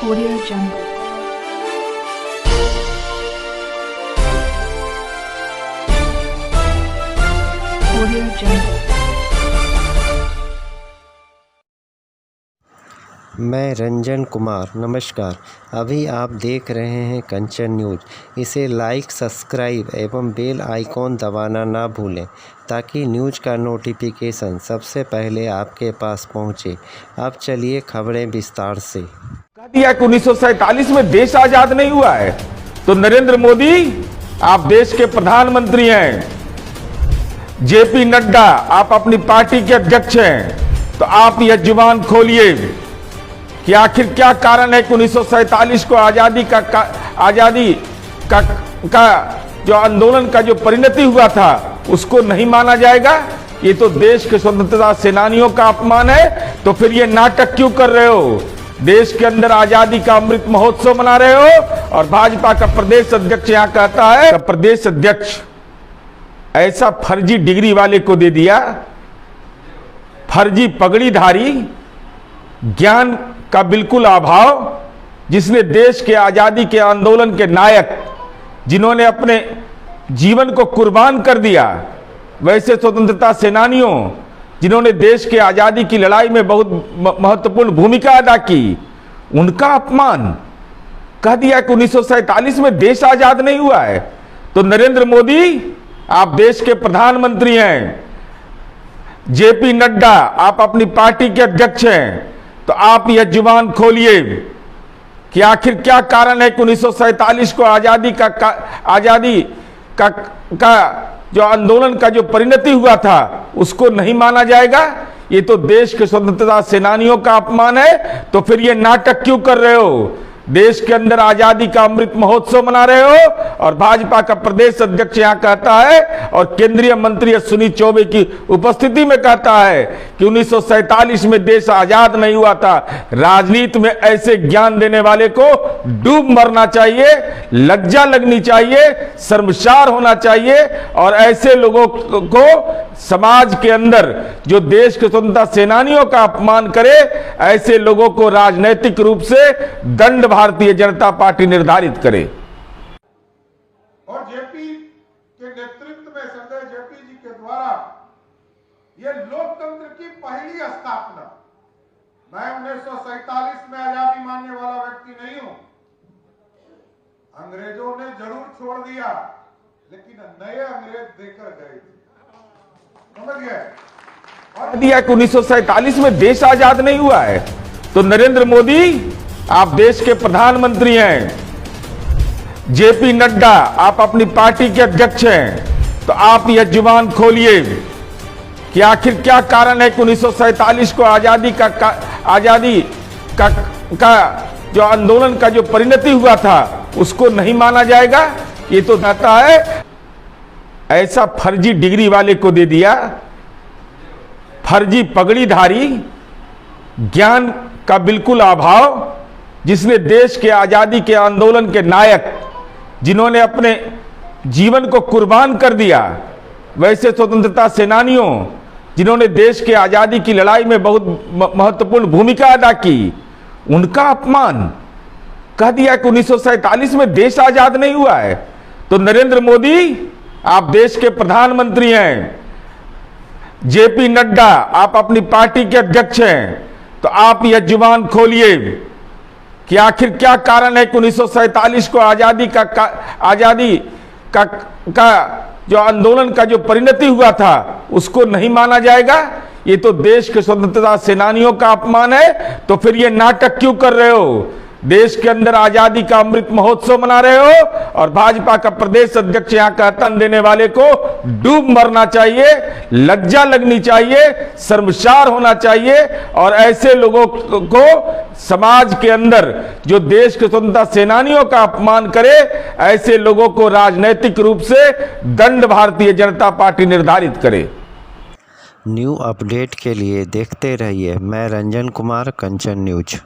Audio Jungle. Audio Jungle. मैं रंजन कुमार। नमस्कार। अभी आप देख रहे हैं कंचन न्यूज़। इसे लाइक, सब्सक्राइब एवं बेल आइकॉन दबाना ना भूलें ताकि न्यूज़ का नोटिफिकेशन सबसे पहले आपके पास पहुंचे। अब चलिए खबरें विस्तार से। कह दिया कि 1947 में देश आजाद नहीं हुआ है तो नरेंद्र मोदी आप देश के प्रधानमंत्री हैं, जेपी नड्डा आप अपनी पार्टी के अध्यक्ष हैं, तो आप यह जुबान खोलिए कि आखिर क्या कारण है कि 1947 को आजादी का जो आंदोलन का जो परिणति हुआ था उसको नहीं माना जाएगा। ये तो देश के स्वतंत्रता सेनानियों का अपमान है। तो फिर ये नाटक क्यों कर रहे हो? देश के अंदर आजादी का अमृत महोत्सव मना रहे हो और भाजपा का प्रदेश अध्यक्ष यहां कहता है कि प्रदेश अध्यक्ष ऐसा फर्जी डिग्री वाले को दे दिया, फर्जी पगड़ीधारी, ज्ञान का बिल्कुल अभाव, जिसने देश के आजादी के आंदोलन के नायक, जिन्होंने अपने जीवन को कुर्बान कर दिया, वैसे स्वतंत्रता सेनानियों जिन्होंने देश के आजादी की लड़ाई में बहुत महत्वपूर्ण भूमिका अदा की, उनका अपमान। कह दिया कि 1947 में देश आजाद नहीं हुआ है तो नरेंद्र मोदी आप देश के प्रधानमंत्री हैं, जेपी नड्डा आप अपनी पार्टी के अध्यक्ष हैं, तो आप यह जुबान खोलिए कि आखिर क्या कारण है कि 1947 को आजादी का जो आंदोलन का जो परिणति हुआ था उसको नहीं माना जाएगा। ये तो देश के स्वतंत्रता सेनानियों का अपमान है। तो फिर ये नाटक क्यों कर रहे हो? देश के अंदर आजादी का अमृत महोत्सव मना रहे हो और भाजपा का प्रदेश अध्यक्ष यहां कहता है और केंद्रीय मंत्री अश्विनी चौबे की उपस्थिति में कहता है कि 1947 में देश आजाद नहीं हुआ था। राजनीति में ऐसे ज्ञान देने वाले को डूब मरना चाहिए, लज्जा लगनी चाहिए, शर्मसार होना चाहिए। और ऐसे लोगों को समाज के अंदर जो देश के स्वतंत्रता सेनानियों का अपमान करे, ऐसे लोगों को राजनैतिक रूप से दंड भारतीय जनता पार्टी निर्धारित करे। और जेपी के नेतृत्व में संजय जेपी जी के द्वारा यह लोकतंत्र की पहली स्थापना। मैं 1947 में आजादी मानने वाला व्यक्ति नहीं हूं। अंग्रेजों ने जरूर छोड़ दिया लेकिन नए अंग्रेज देकर गए, समझ गए। दिया कि 1947 में देश आजाद नहीं हुआ है तो नरेंद्र मोदी आप देश के प्रधानमंत्री हैं, जेपी नड्डा आप अपनी पार्टी के अध्यक्ष हैं, तो आप यह जुबान खोलिए कि आखिर क्या कारण है कि 1947 को आजादी का जो आंदोलन का जो परिणति हुआ था उसको नहीं माना जाएगा। ये तो कहता है ऐसा फर्जी डिग्री वाले को दे दिया, फर्जी पगड़ीधारी, ज्ञान का बिल्कुल अभाव, जिसने देश के आजादी के आंदोलन के नायक, जिन्होंने अपने जीवन को कुर्बान कर दिया, वैसे स्वतंत्रता सेनानियों जिन्होंने देश के आजादी की लड़ाई में बहुत महत्वपूर्ण भूमिका अदा की, उनका अपमान। कह दिया कि 1947 में देश आजाद नहीं हुआ है तो नरेंद्र मोदी आप देश के प्रधानमंत्री हैं, जेपी नड्डा आप अपनी पार्टी के अध्यक्ष हैं, तो आप यह जुबान खोलिए कि आखिर क्या कारण है कि 1947 को आजादी का जो आंदोलन का जो परिणति हुआ था उसको नहीं माना जाएगा। ये तो देश के स्वतंत्रता सेनानियों का अपमान है। तो फिर ये नाटक क्यों कर रहे हो? देश के अंदर आजादी का अमृत महोत्सव मना रहे हो और भाजपा का प्रदेश अध्यक्ष यहां कहता देने वाले को डूब मरना चाहिए, लज्जा लगनी चाहिए, शर्मसार होना चाहिए। और ऐसे लोगों को समाज के अंदर जो देश के स्वतंत्रता सेनानियों का अपमान करे, ऐसे लोगों को राजनैतिक रूप से दंड भारतीय जनता पार्टी निर्धारित करे। न्यू अपडेट के लिए देखते रहिए मैं रंजन कुमार, कंचन न्यूज़।